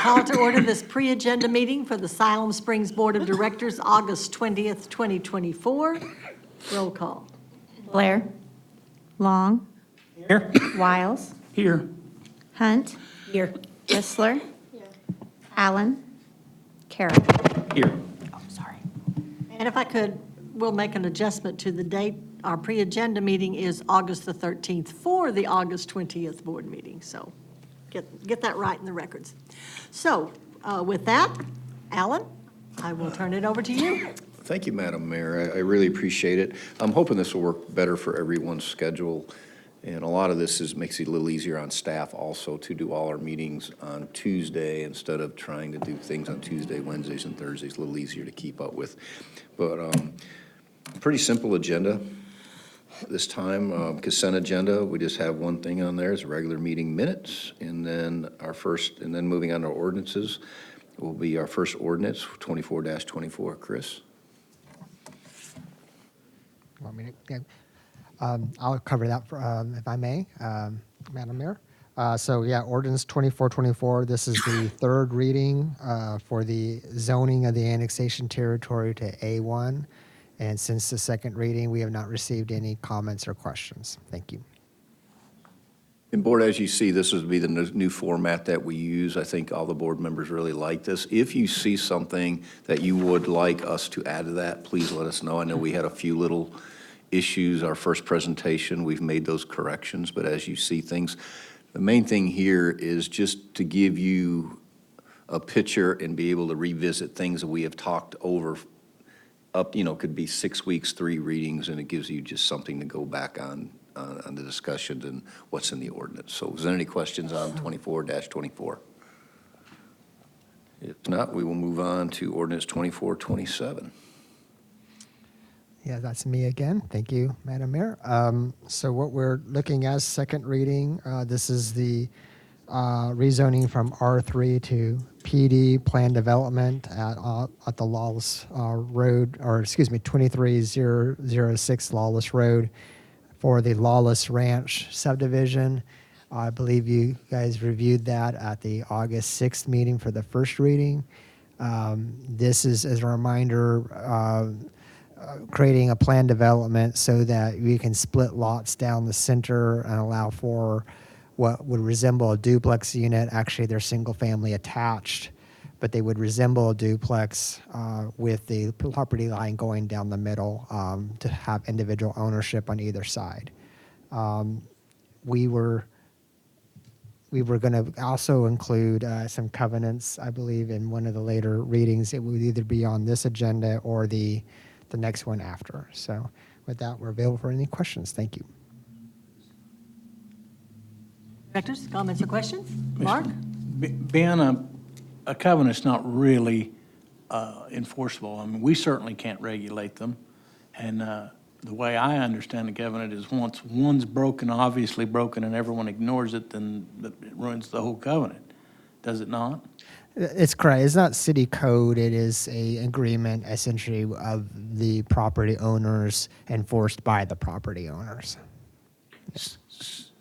call to order this pre-agenda meeting for the Siloam Springs Board of Directors, August 20th, 2024. Roll call. Blair. Long. Here. Wiles. Here. Hunt. Here. Whistler. Allen. Carroll. Here. Oh, sorry. And if I could, we'll make an adjustment to the date. Our pre-agenda meeting is August the 13th for the August 20th board meeting. So get that right in the records. So with that, Alan, I will turn it over to you. Thank you, Madam Mayor. I really appreciate it. I'm hoping this will work better for everyone's schedule. And a lot of this makes it a little easier on staff also to do all our meetings on Tuesday instead of trying to do things on Tuesday, Wednesdays, and Thursdays. A little easier to keep up with. But pretty simple agenda this time. Consent agenda, we just have one thing on there. It's regular meeting minutes. And then moving on to ordinances will be our first ordinance, 24-24. Chris? Want me to? I'll cover that if I may, Madam Mayor. So yeah, ordinance 2424. This is the third reading for the zoning of the annexation territory to A1. And since the second reading, we have not received any comments or questions. Thank you. And board, as you see, this would be the new format that we use. I think all the board members really like this. If you see something that you would like us to add to that, please let us know. I know we had a few little issues, our first presentation, we've made those corrections, but as you see things, the main thing here is just to give you a picture and be able to revisit things that we have talked over up, could be 6 weeks, 3 readings, and it gives you just something to go back on the discussion and what's in the ordinance. So is there any questions on 24-24? If not, we will move on to ordinance 2427. Yeah, that's me again. Thank you, Madam Mayor. So what we're looking at, second reading, this is the rezoning from R3 to PD plan development at the Lawless Road, 23006 Lawless Road for the Lawless Ranch subdivision. I believe you guys reviewed that at the August 6th meeting for the first reading. This is, as a reminder, creating a plan development so that we can split lots down the center and allow for what would resemble a duplex unit. Actually, they're single family attached, but they would resemble a duplex with the property line going down the middle to have individual ownership on either side. We were going to also include some covenants, I believe, in one of the later readings. It would either be on this agenda or the next one after. So with that, we're available for any questions. Thank you. Directors, comments or questions? Mark? Being a covenant's not really enforceable. I mean, we certainly can't regulate them. And the way I understand the covenant is once one's broken, obviously broken, and everyone ignores it, then it ruins the whole covenant. Does it not? It's correct. It's not city code. It is a agreement, essentially, of the property owners enforced by the property owners.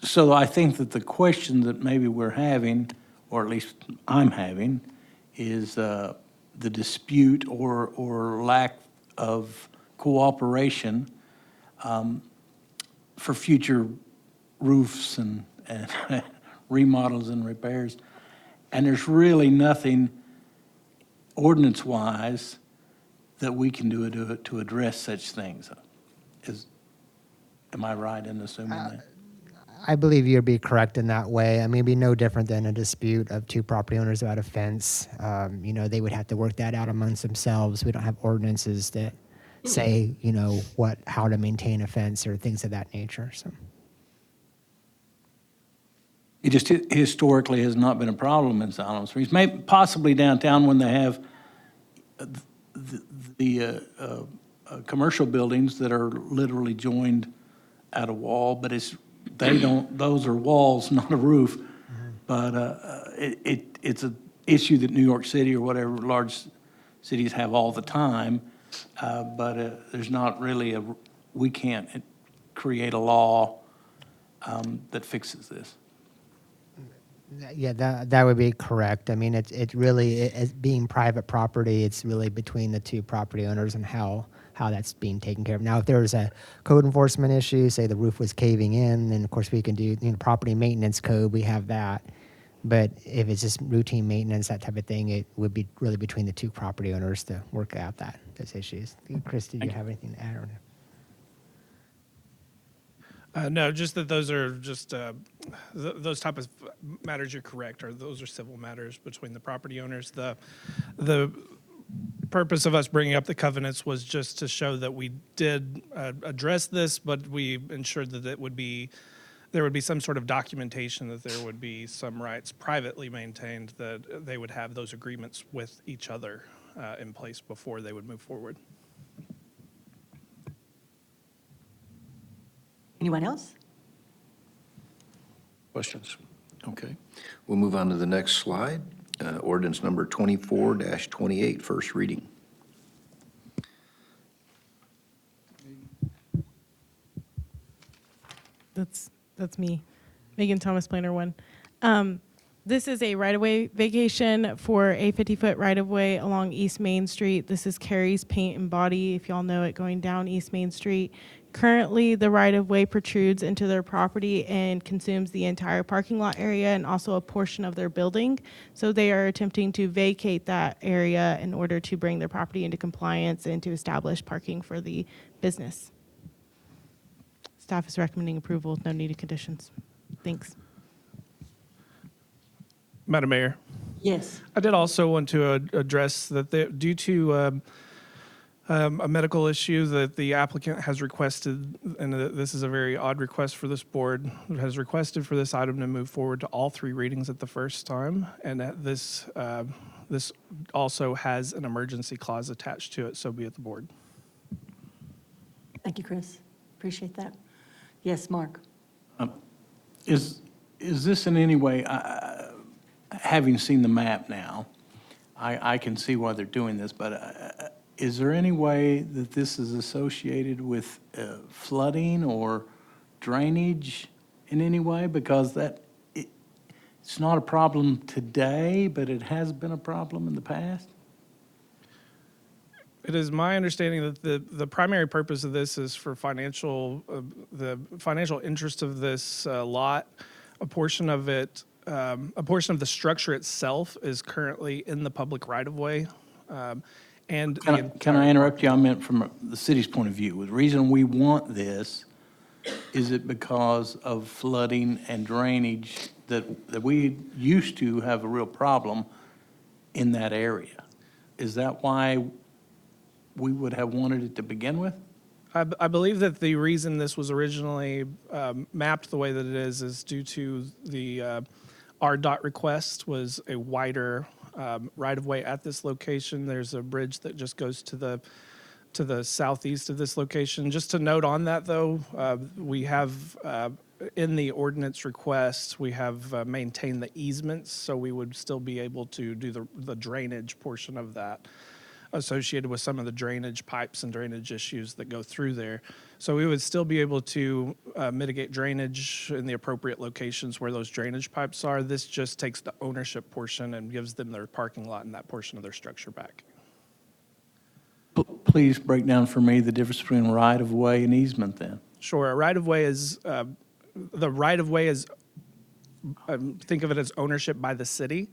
So I think that the question that maybe we're having, or at least I'm having, is the dispute or lack of cooperation for future roofs and remodels and repairs. And there's really nothing ordinance-wise that we can do to address such things. Am I right in assuming that? I believe you'd be correct in that way. I mean, it'd be no different than a dispute of two property owners about a fence. They would have to work that out amongst themselves. We don't have ordinances that say, how to maintain a fence or things of that nature. So. It just historically has not been a problem in Siloam Springs. Maybe possibly downtown when they have the commercial buildings that are literally joined at a wall, but those are walls, not a roof. Mm-hmm. But it's an issue that New York City or whatever large cities have all the time. But there's not really we can't create a law that fixes this. Yeah, that would be correct. I mean, it really, as being private property, it's really between the two property owners and how that's being taken care of. Now, if there's a code enforcement issue, say the roof was caving in, then of course we can do, property maintenance code, we have that. But if it's just routine maintenance, that type of thing, it would be really between the two property owners to work out those issues. Chris, did you have anything to add? Or no? No, just that those are just, those type of matters, you're correct, or those are civil matters between the property owners. The purpose of us bringing up the covenants was just to show that we did address this, but we ensured that there would be some sort of documentation that there would be some rights privately maintained, that they would have those agreements with each other in place before they would move forward. Anyone else? Questions? Okay. We'll move on to the next slide. Ordinance number 24-28, first reading. That's me, Megan Thomas, Planner 1. This is a right-of-way vacation for a 50-foot right-of-way along East Main Street. This is Carrie's Paint and Body, if y'all know it, going down East Main Street. Currently, the right-of-way protrudes into their property and consumes the entire parking lot area and also a portion of their building. So they are attempting to vacate that area in order to bring their property into compliance and to establish parking for the business. Staff is recommending approval with no needed conditions. Thanks. Madam Mayor. Yes. I did also want to address that due to a medical issue that the applicant has requested, and this is a very odd request for this board, has requested for this item to move forward to all three readings at the first time, and that this also has an emergency clause attached to it, so be it the board. Thank you, Chris. Appreciate that. Yes, Mark? Is this in any way, having seen the map now, I can see why they're doing this, but is there any way that this is associated with flooding or drainage in any way? Because it's not a problem today, but it has been a problem in the past? It is my understanding that the primary purpose of this is for the financial interest of this lot. A portion of it, a portion of the structure itself is currently in the public right-of-way. And Can I interrupt you? I meant from the city's point of view. The reason we want this, is it because of flooding and drainage that we used to have a real problem in that area? Is that why we would have wanted it to begin with? I believe that the reason this was originally mapped the way that it is due to the RDOT request was a wider right-of-way at this location. There's a bridge that just goes to the southeast of this location. Just to note on that, though, we have in the ordinance request, we have maintained the easements, so we would still be able to do the drainage portion of that, associated with some of the drainage pipes and drainage issues that go through there. So we would still be able to mitigate drainage in the appropriate locations where those drainage pipes are. This just takes the ownership portion and gives them their parking lot and that portion of their structure back. Please break down for me the difference between right-of-way and easement then. Sure, a right-of-way is, the right-of-way is, think of it as ownership by the city.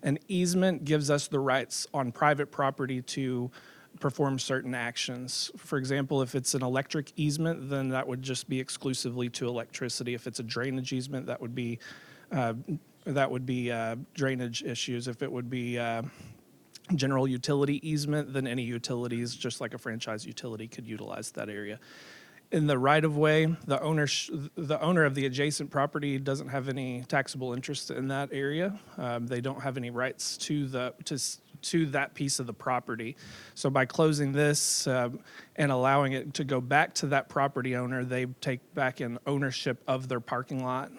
An easement gives us the rights on private property to perform certain actions. For example, if it's an electric easement, then that would just be exclusively to electricity. If it's a drainage easement, that would be drainage issues. If it would be general utility easement, then any utilities, just like a franchise utility, could utilize that area. In the right-of-way, the owner of the adjacent property doesn't have any taxable interest in that area. They don't have any rights to that piece of the property. So by closing this and allowing it to go back to that property owner, they take back in ownership of their parking lot.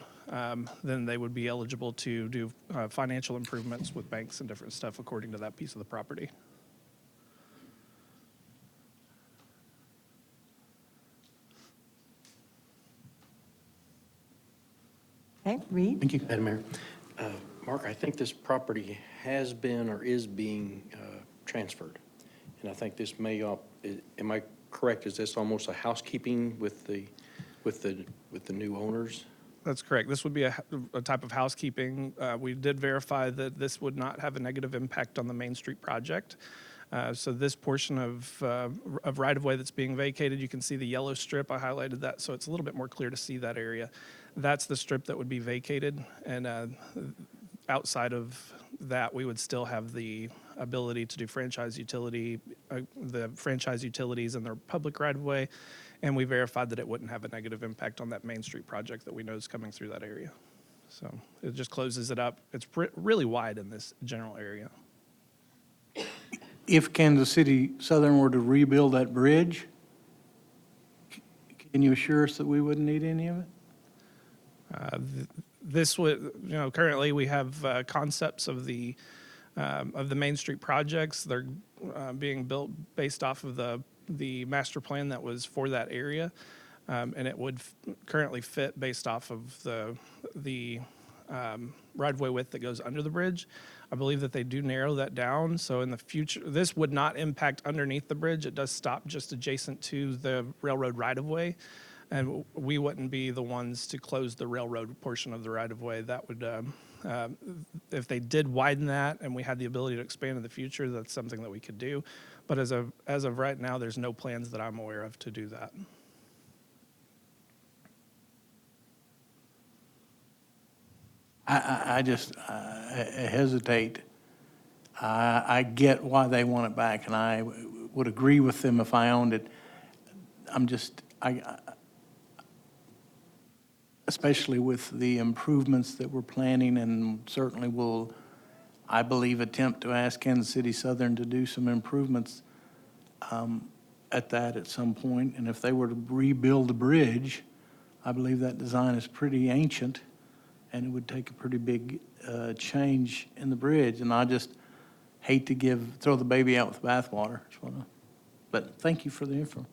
Then they would be eligible to do financial improvements with banks and different stuff according to that piece of the property. Okay, Reed? Thank you. Madam Mayor, Mark, I think this property has been or is being transferred. And I think this may, am I correct, is this almost a housekeeping with the new owners? That's correct. This would be a type of housekeeping. We did verify that this would not have a negative impact on the Main Street project. So this portion of right-of-way that's being vacated, you can see the yellow strip. I highlighted that, so it's a little bit more clear to see that area. That's the strip that would be vacated, and outside of that, we would still have the ability to do franchise utility, the franchise utilities and their public right-of-way, and we verified that it wouldn't have a negative impact on that Main Street project that we know is coming through that area. So it just closes it up. It's really wide in this general area. If Kansas City Southern were to rebuild that bridge, can you assure us that we wouldn't need any of it? This would, currently we have concepts of the Main Street projects. They're being built based off of the master plan that was for that area, and it would currently fit based off of the right-of-way width that goes under the bridge. I believe that they do narrow that down, so in the future, this would not impact underneath the bridge. It does stop just adjacent to the railroad right-of-way, and we wouldn't be the ones to close the railroad portion of the right-of-way. That would, if they did widen that and we had the ability to expand in the future, that's something that we could do. But as of right now, there's no plans that I'm aware of to do that. I just hesitate. I get why they want it back, and I would agree with them if I owned it. Especially with the improvements that we're planning, and certainly will, I believe, attempt to ask Kansas City Southern to do some improvements at some point. And if they were to rebuild the bridge, I believe that design is pretty ancient, and it would take a pretty big change in the bridge. And I just hate to throw the baby out with the bathwater. But thank you for the info.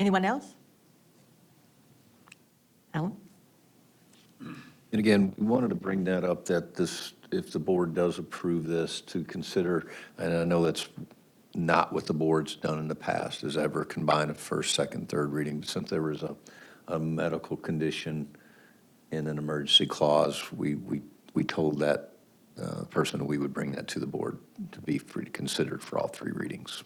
Anyone else? Alan? And again, we wanted to bring that up, that this, if the board does approve this, to consider, and I know that's not what the board's done in the past, is ever combine a first, second, third reading. But since there was a medical condition in an emergency clause, we told that person we would bring that to the board to be free to consider for all three readings.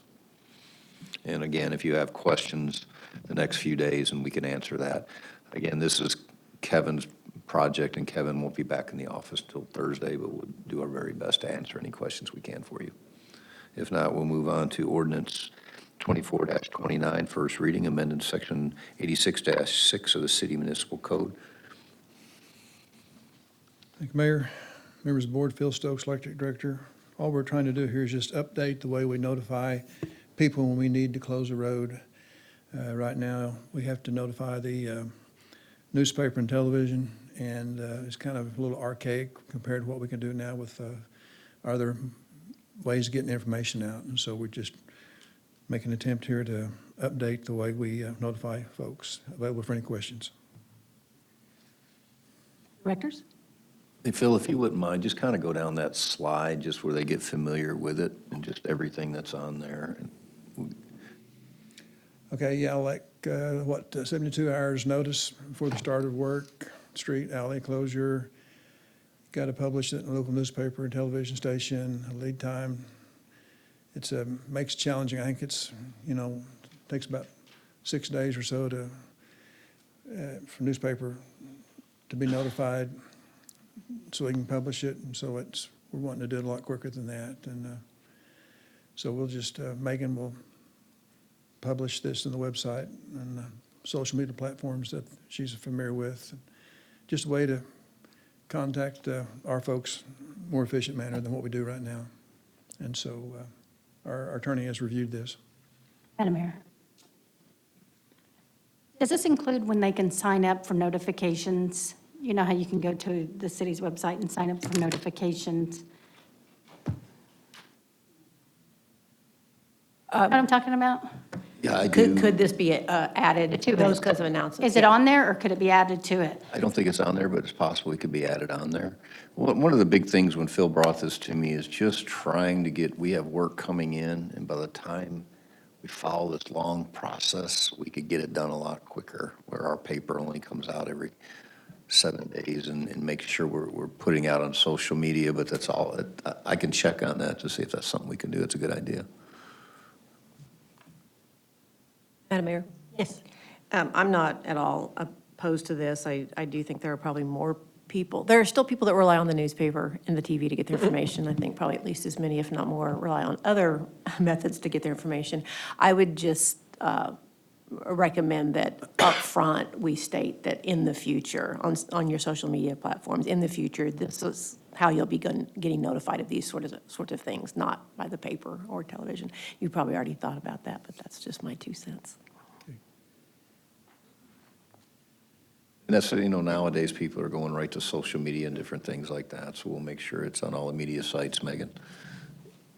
And again, if you have questions the next few days, and we can answer that. Again, this is Kevin's project, and Kevin won't be back in the office till Thursday, but we'll do our very best to answer any questions we can for you. If not, we'll move on to ordinance 24-29, first reading, amended section 86-6 of the City Municipal Code. Thank you, Mayor. Members of the board, Phil Stokes, Electric Director. All we're trying to do here is just update the way we notify people when we need to close a road. Right now, we have to notify the newspaper and television, and it's kind of a little archaic compared to what we can do now with other ways of getting information out. And so we're just making an attempt here to update the way we notify folks. Available for any questions. Directors? Hey, Phil, if you wouldn't mind, just kind of go down that slide, just where they get familiar with it, and just everything that's on there. Okay, yeah, like, 72 hours notice before the start of work, street, alley closure. Got to publish it in a local newspaper and television station, lead time. It's, makes it challenging. I think it's, takes about 6 days or so to, for newspaper to be notified so we can publish it. And so we're wanting to do it a lot quicker than that. And so we'll just, Megan will publish this on the website and social media platforms that she's familiar with. Just a way to contact our folks more efficient manner than what we do right now. And so our attorney has reviewed this. Madam Mayor. Does this include when they can sign up for notifications? You know how you can go to the city's website and sign up for notifications? Know what I'm talking about? Yeah, I do. Could this be added to those kinds of announcements? Is it on there, or could it be added to it? I don't think it's on there, but it's possible it could be added on there. One of the big things when Phil brought this to me is just trying to get, we have work coming in, and by the time we follow this long process, we could get it done a lot quicker, where our paper only comes out every 7 days, and make sure we're putting out on social media, but that's all. I can check on that to see if that's something we can do. It's a good idea. Madam Mayor? Yes. I'm not at all opposed to this. I do think there are probably more people, there are still people that rely on the newspaper and the TV to get their information. I think probably at least as many, if not more, rely on other methods to get their information. I would just recommend that upfront we state that in the future, on your social media platforms, in the future, this is how you'll be getting notified of these sorts of things, not by the paper or television. You probably already thought about that, but that's just my 2 cents. And that's, nowadays people are going right to social media and different things like that, so we'll make sure it's on all the media sites. Megan,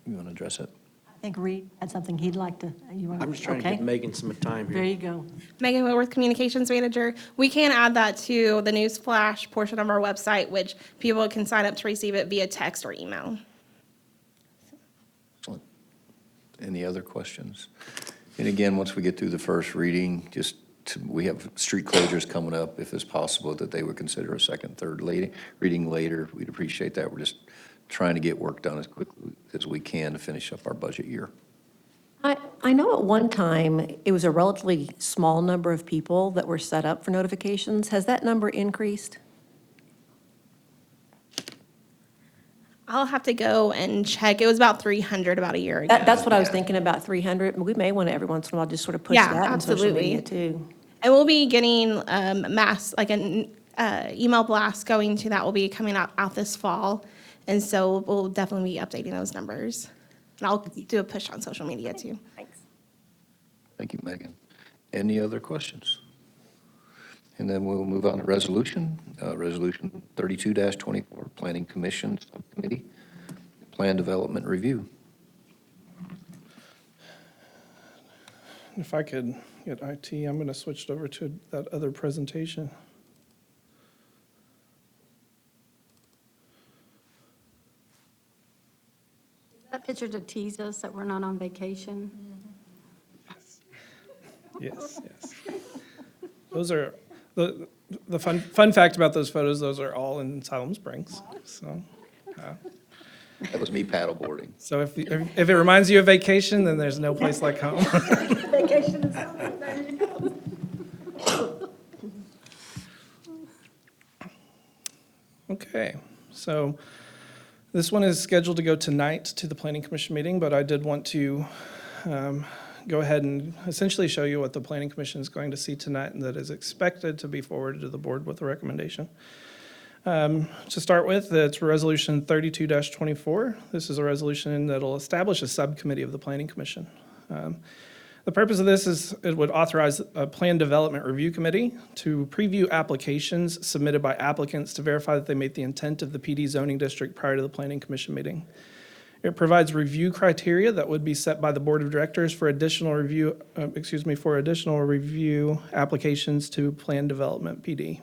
you want to address it? I think Reed had something he'd like to, you want to? I'm just trying to give Megan some time There here. you go. Megan Whitworth, Communications Manager. We can add that to the news flash portion of our website, which people can sign up to receive it via text or email. Excellent. Any other questions? And again, once we get through the first reading, we have street closures coming up. If it's possible that they would consider a second, third reading later, we'd appreciate that. We're just trying to get work done as quickly as we can to finish up our budget year. I know at one time, it was a relatively small number of people that were set up for notifications. Has that number increased? I'll have to go and check. It was about 300 about a year ago. That's what I was thinking about, 300. We may want to every once in a while just sort of push Yeah, that on social absolutely. media too. And we'll be getting an email blast going to that will be coming out this fall. And so we'll definitely be updating those numbers. And I'll do a push on social media too. Thanks. Thank you, Megan. Any other questions? And then we'll move on to resolution, Resolution 32-24, Planning Commission Subcommittee, Plan Development Review. If I could get IT, I'm going to switch it over to that other presentation. That picture to tease us that we're not on vacation? Yes, yes. Those are, the fun fact about those photos, those are all in Siloam Springs, so. That was me paddleboarding. So if it reminds you of vacation, then there's no place like home. Vacation is over, there you go. Okay, so this one is scheduled to go tonight to the Planning Commission meeting, but I did want to go ahead and essentially show you what the Planning Commission is going to see tonight and that is expected to be forwarded to the board with a recommendation. To start with, it's Resolution 32-24. This is a resolution that will establish a subcommittee of the Planning Commission. The purpose of this is it would authorize a Plan Development Review Committee to preview applications submitted by applicants to verify that they meet the intent of the PD zoning district prior to the Planning Commission meeting. It provides review criteria that would be set by the Board of Directors for additional review applications to Plan Development PD.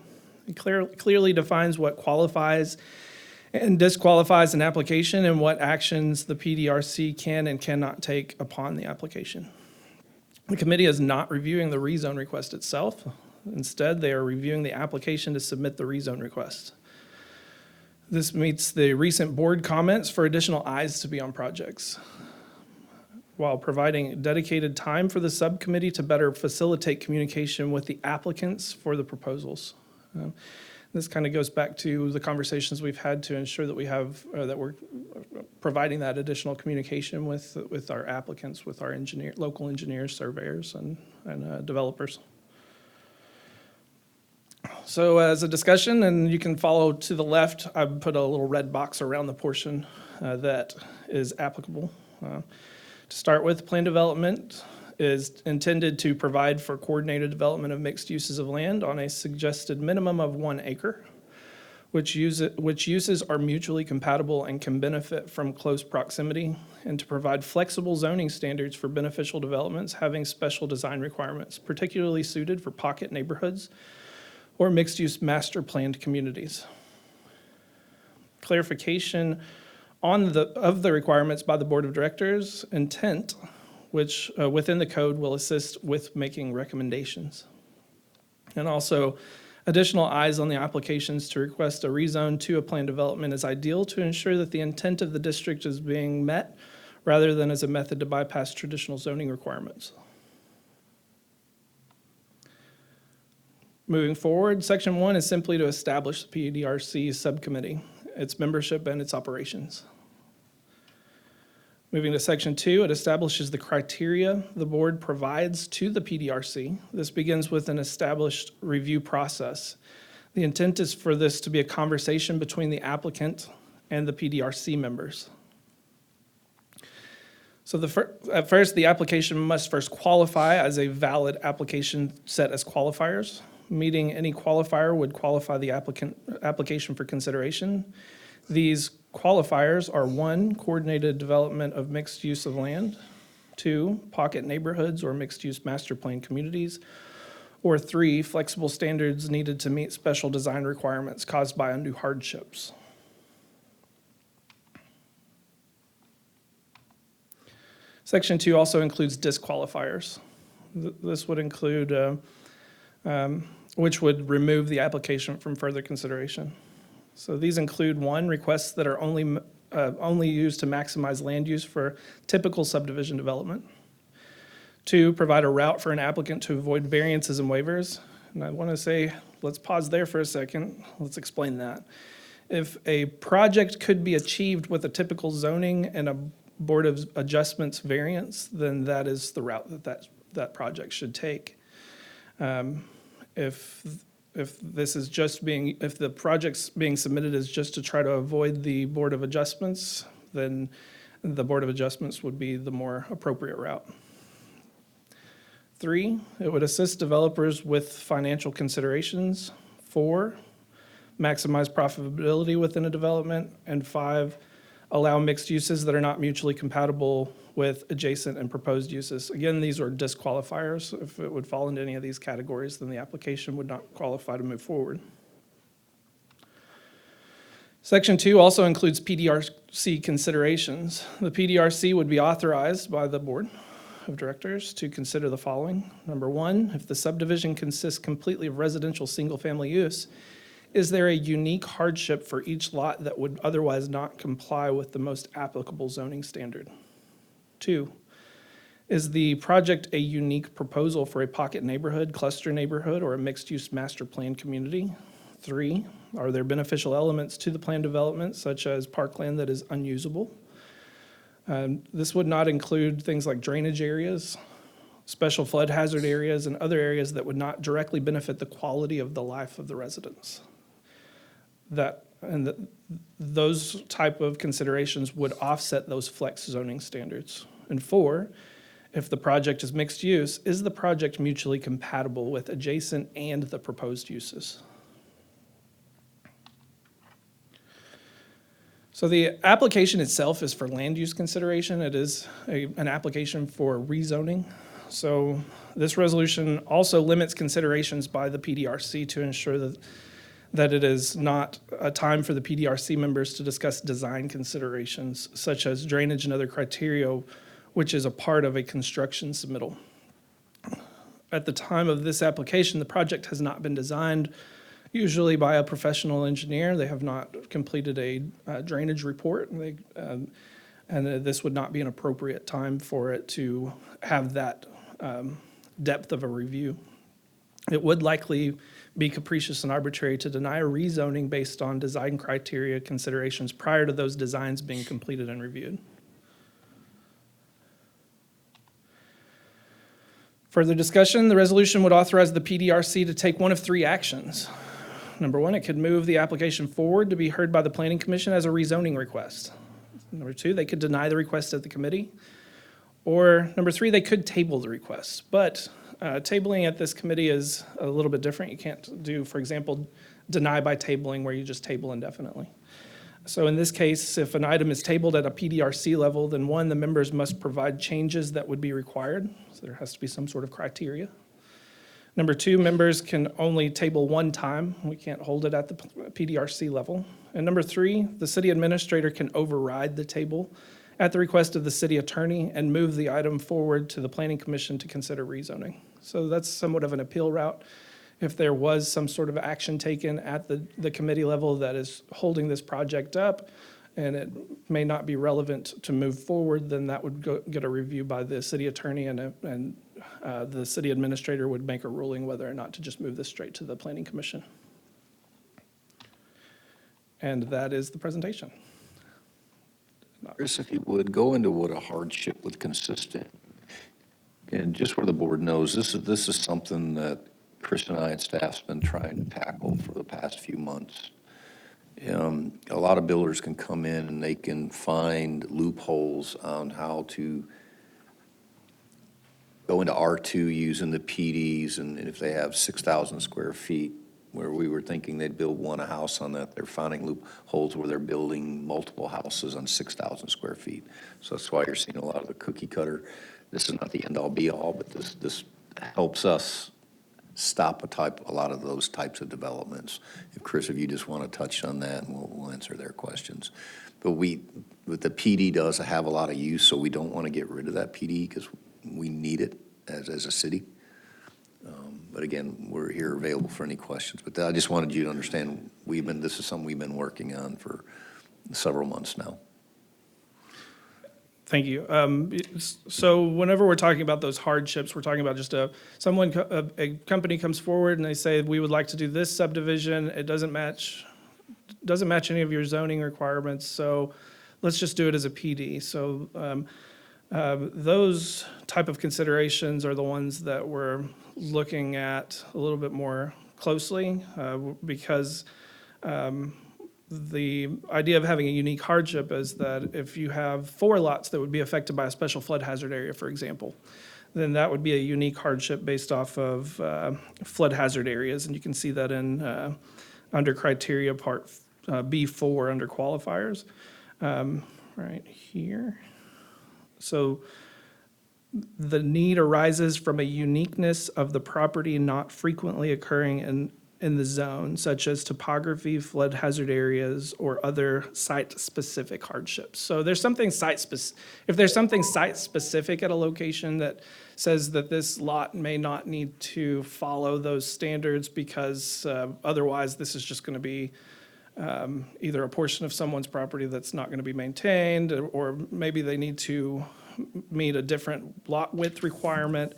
It clearly defines what qualifies and disqualifies an application and what actions the PDRC can and cannot take upon the application. The committee is not reviewing the rezone request itself. Instead, they are reviewing the application to submit the rezone request. This meets the recent board comments for additional eyes to be on projects, while providing dedicated time for the subcommittee to better facilitate communication with the applicants for the proposals. This kind of goes back to the conversations we've had to ensure that we have, that we're providing that additional communication with our applicants, with our local engineers, surveyors, and developers. So as a discussion, and you can follow to the left, I put a little red box around the portion that is applicable. To start with, plan development is intended to provide for coordinated development of mixed uses of land on a suggested minimum of 1 acre, which uses are mutually compatible and can benefit from close proximity, and to provide flexible zoning standards for beneficial developments having special design requirements, particularly suited for pocket neighborhoods or mixed-use master planned communities. Clarification of the requirements by the Board of Directors, intent, which within the code will assist with making recommendations. And also, additional eyes on the applications to request a rezone to a planned development is ideal to ensure that the intent of the district is being met rather than as a method to bypass traditional zoning requirements. Moving forward, Section 1 is simply to establish the PDRC subcommittee, its membership, and its operations. Moving to Section 2, it establishes the criteria the board provides to the PDRC. This begins with an established review process. The intent is for this to be a conversation between the applicant and the PDRC members. So at first, the application must first qualify as a valid application set as qualifiers. Meeting any qualifier would qualify the application for consideration. These qualifiers are 1, coordinated development of mixed use of land, 2, pocket neighborhoods or mixed-use master plan communities, or 3, flexible standards needed to meet special design requirements caused by undue hardships. Section 2 also includes disqualifiers. This would include, which would remove the application from further consideration. So these include 1, requests that are only used to maximize land use for typical subdivision development. 2, provide a route for an applicant to avoid variances and waivers. And I want to say, let's pause there for a second. Let's explain that. If a project could be achieved with a typical zoning and a Board of Adjustments variance, then that is the route that project should take. If the project's being submitted as just to try to avoid the Board of Adjustments, then the Board of Adjustments would be the more appropriate route. 3, it would assist developers with financial considerations. 4, maximize profitability within a development. And 5, allow mixed uses that are not mutually compatible with adjacent and proposed uses. Again, these are disqualifiers. If it would fall into any of these categories, then the application would not qualify to move forward. Section 2 also includes PDRC considerations. The PDRC would be authorized by the Board of Directors to consider the following. Number 1, if the subdivision consists completely of residential single-family use, is there a unique hardship for each lot that would otherwise not comply with the most applicable zoning standard? 2, is the project a unique proposal for a pocket neighborhood, cluster neighborhood, or a mixed-use master plan community? 3, are there beneficial elements to the planned development, such as parkland that is unusable? This would not include things like drainage areas, special flood hazard areas, and other areas that would not directly benefit the quality of the life of the residents. Those type of considerations would offset those flex zoning standards. And 4, if the project is mixed use, is the project mutually compatible with adjacent and the proposed uses? So the application itself is for land use consideration. It is an application for rezoning. So this resolution also limits considerations by the PDRC to ensure that it is not a time for the PDRC members to discuss design considerations such as drainage and other criteria, which is a part of a construction submittal. At the time of this application, the project has not been designed, usually by a professional engineer. They have not completed a drainage report, and this would not be an appropriate time for it to have that depth of a review. It would likely be capricious and arbitrary to deny a rezoning based on design criteria considerations prior to those designs being completed and reviewed. Further discussion, the resolution would authorize the PDRC to take one of 3 actions. Number 1, it could move the application forward to be heard by the Planning Commission as a rezoning request. Number 2, they could deny the request at the committee. Or number 3, they could table the request. But tabling at this committee is a little bit different. You can't do, for example, deny by tabling, where you just table indefinitely. So in this case, if an item is tabled at a PDRC level, then one, the members must provide changes that would be required. So there has to be some sort of criteria. Number two, members can only table one time. We can't hold it at the PDRC level. And number three, the city administrator can override the table at the request of the city attorney and move the item forward to the planning commission to consider rezoning. So that's somewhat of an appeal route. If there was some sort of action taken at the committee level that is holding this project up, and it may not be relevant to move forward, then that would get a review by the city attorney, and the city administrator would make a ruling whether or not to just move this straight to the planning commission. And that is the presentation. Chris, if you would, go into what a hardship would consist in. And just where the board knows, this is something that Chris and I and staff's been trying to tackle for the past few months. A lot of builders can come in and they can find loopholes on how to go into R2 using the PDs, and if they have 6,000 square feet, where we were thinking they'd build one house on that, they're finding loopholes where they're building multiple houses on 6,000 square feet. So that's why you're seeing a lot of the cookie cutter. This is not the end-all be-all, but this helps us stop a lot of those types of developments. Chris, if you just want to touch on that, and we'll answer their questions. But the PD does have a lot of use, so we don't want to get rid of that PD because we need it as a city. But again, we're here available for any questions. But I just wanted you to understand, this is something we've been working on for several months now. Thank you. So whenever we're talking about those hardships, we're talking about just a company comes forward and they say, we would like to do this subdivision. It doesn't match any of your zoning requirements, so let's just do it as a PD. So those type of considerations are the ones that we're looking at a little bit more closely because the idea of having a unique hardship is that if you have 4 lots that would be affected by a special flood hazard area, for example, then that would be a unique hardship based off of flood hazard areas. And you can see that in under criteria part B4 under qualifiers right here. So the need arises from a uniqueness of the property not frequently occurring in the zone, such as topography, flood hazard areas, or other site-specific hardships. So there's something if there's something site-specific at a location that says that this lot may not need to follow those standards because otherwise this is just going to be either a portion of someone's property that's not going to be maintained, or maybe they need to meet a different lot width requirement,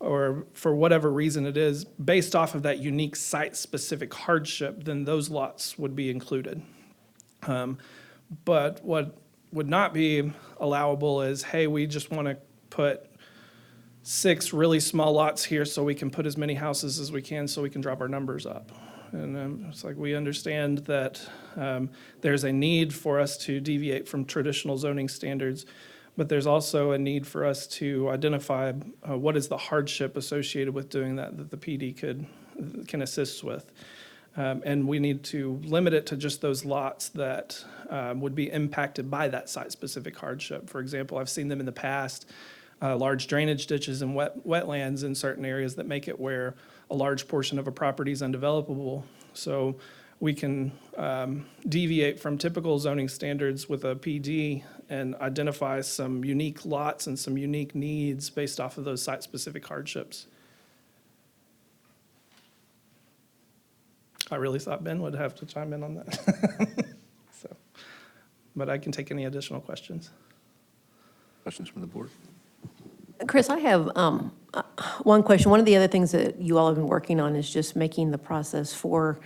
or for whatever reason it is, based off of that unique site-specific hardship, then those lots would be included. But what would not be allowable is, hey, we just want to put 6 really small lots here so we can put as many houses as we can so we can drop our numbers up. And it's like we understand that there's a need for us to deviate from traditional zoning standards, but there's also a need for us to identify what is the hardship associated with doing that the PD can assist with. And we need to limit it to just those lots that would be impacted by that site-specific hardship. For example, I've seen them in the past, large drainage ditches and wetlands in certain areas that make it where a large portion of a property is undevelopable. So we can deviate from typical zoning standards with a PD and identify some unique lots and some unique needs based off of those site-specific hardships. I really thought Ben would have to chime in on that. But I can take any additional questions. Questions from the board? Chris, I have one question. One of the other things that you all have been working on is just making the process for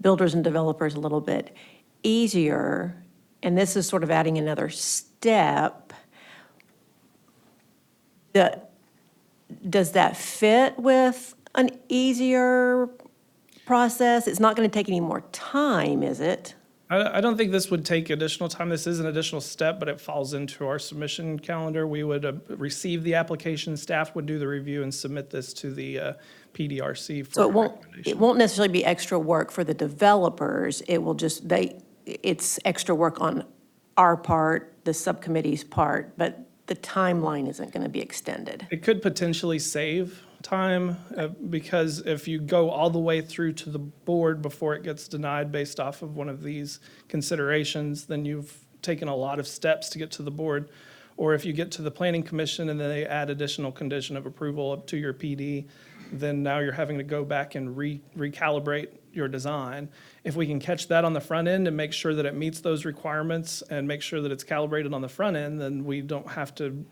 builders and developers a little bit easier. And this is sort of adding another step. Does that fit with an easier process? It's not going to take any more time, is it? I don't think this would take additional time. This is an additional step, but it falls into our submission calendar. We would receive the application, staff would do the review and submit this to the PDRC for So it recommendation. won't necessarily be extra work for the developers. It will just, it's extra work on our part, the subcommittee's part, but the timeline isn't going to be extended. It could potentially save time because if you go all the way through to the board before it gets denied based off of one of these considerations, then you've taken a lot of steps to get to the board. Or if you get to the planning commission and then they add additional condition of approval up to your PD, then now you're having to go back and recalibrate your design. If we can catch that on the front end and make sure that it meets those requirements and make sure that it's calibrated on the front end, then we don't have to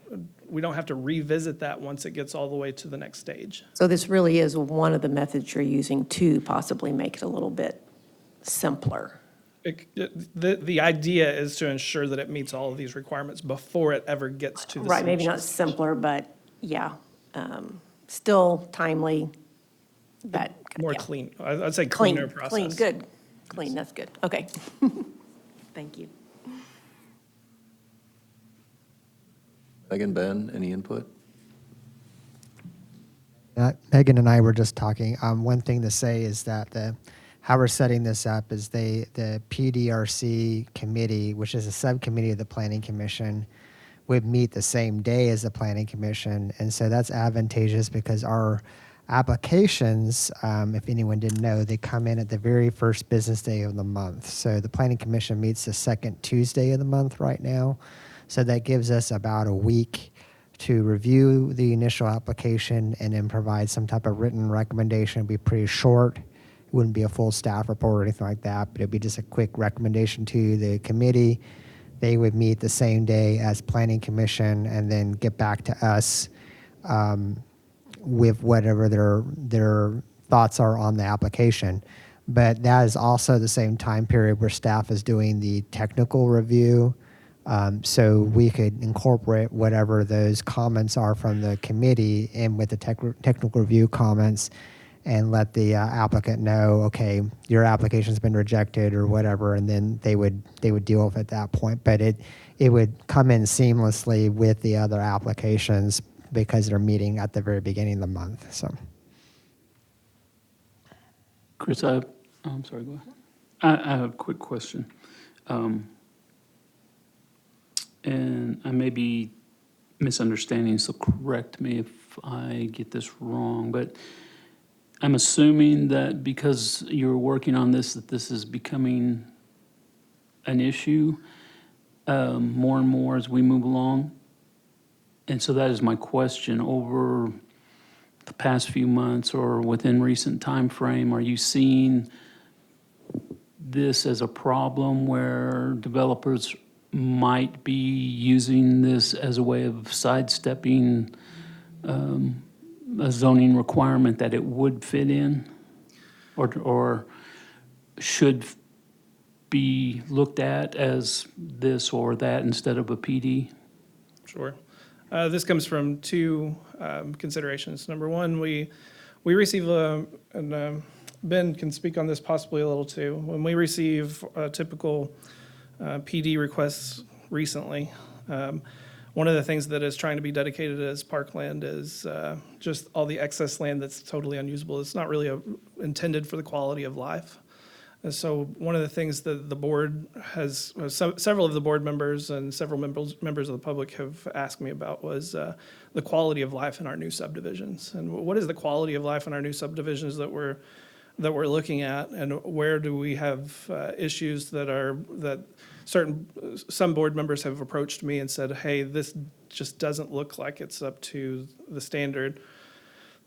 revisit that once it gets all the way to the next stage. So this really is one of the methods you're using to possibly make it a little bit simpler. The idea is to ensure that it meets all of these requirements before it ever gets to the Right, maybe submission not stage. simpler, but yeah, still timely, but. More yeah. clean. I'd say Clean, cleaner process. clean, good. Clean, that's good. Okay. Thank you. Megan, Ben, any input? Megan and I were just talking. One thing to say is that how we're setting this up is the PDRC committee, which is a subcommittee of the Planning Commission, would meet the same day as the Planning Commission. And so that's advantageous because our applications, if anyone didn't know, they come in at the very first business day of the month. So the Planning Commission meets the second Tuesday of the month right now. So that gives us about a week to review the initial application and then provide some type of written recommendation. It'd be pretty short. It wouldn't be a full staff report or anything like that, but it'd be just a quick recommendation to the committee. They would meet the same day as Planning Commission and then get back to us with whatever their thoughts are on the application. But that is also the same time period where staff is doing the technical review. So we could incorporate whatever those comments are from the committee in with the technical review comments and let the applicant know, okay, your application's been rejected or whatever, and then they would deal with it at that point. But it would come in seamlessly with the other applications because they're meeting at the very beginning of the month. So, Chris, I'm sorry, go ahead. I have a quick question. And I may be misunderstanding, so correct me if I get this wrong, but I'm assuming that because you're working on this, that this is becoming an issue more and more as we move along. And so that is my question. Over the past few months or within recent time frame, are you seeing this as a problem where developers might be using this as a way of sidestepping a zoning requirement that it would fit in or should be looked at as this or that instead of a PD? Sure. This comes from two considerations. Number one, we receive and Ben can speak on this possibly a little too. When we receive typical PD requests recently, one of the things that is trying to be dedicated as parkland is just all the excess land that's totally unusable. It's not really intended for the quality of life. And so one of the things that the board has, several of the board members and several members of the public have asked me about was the quality of life in our new subdivisions. And what is the quality of life in our new subdivisions that we're looking at, and where do we have issues that some board members have approached me and said, hey, this just doesn't look like it's up to the standard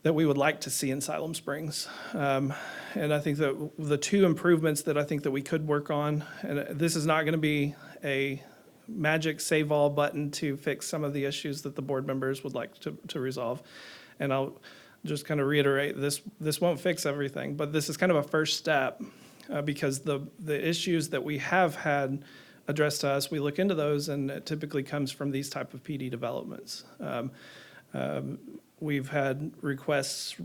that we would like to see in Siloam Springs. And I think that the two improvements that I think that we could work on, and this is not going to be a magic save all button to fix some of the issues that the board members would like to resolve. And I'll just kind of reiterate, this won't fix everything, but this is kind of a first step because the issues that we have had addressed to us, we look into those, and it typically comes from these type of PD developments. We've had requests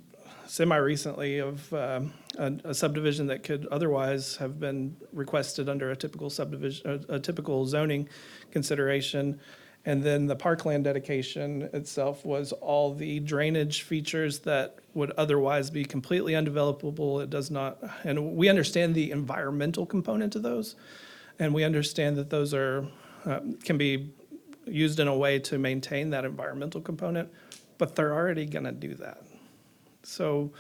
semi-recently of a subdivision that could otherwise have been requested under a typical subdivision, a typical zoning consideration. And then the parkland dedication itself was all the drainage features that would otherwise be completely undevelopable. It does not, and we understand the environmental component of those, and we understand that those are, can be used in a way to maintain that environmental component, but they're already gonna do that. So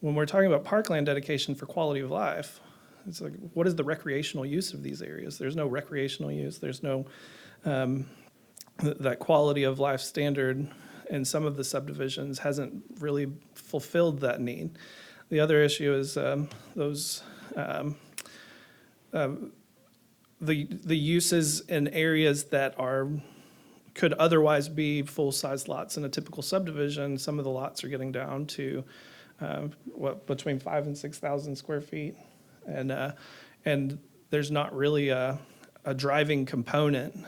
when we're talking about parkland dedication for quality of life, it's like, what is the recreational use of these areas? There's no recreational use, there's no, that quality of life standard in some of the subdivisions hasn't really fulfilled that need. The other issue is the uses in areas that could otherwise be full-size lots in a typical subdivision. Some of the lots are getting down to between 5,000 and 6,000 square feet, and there's not really a driving component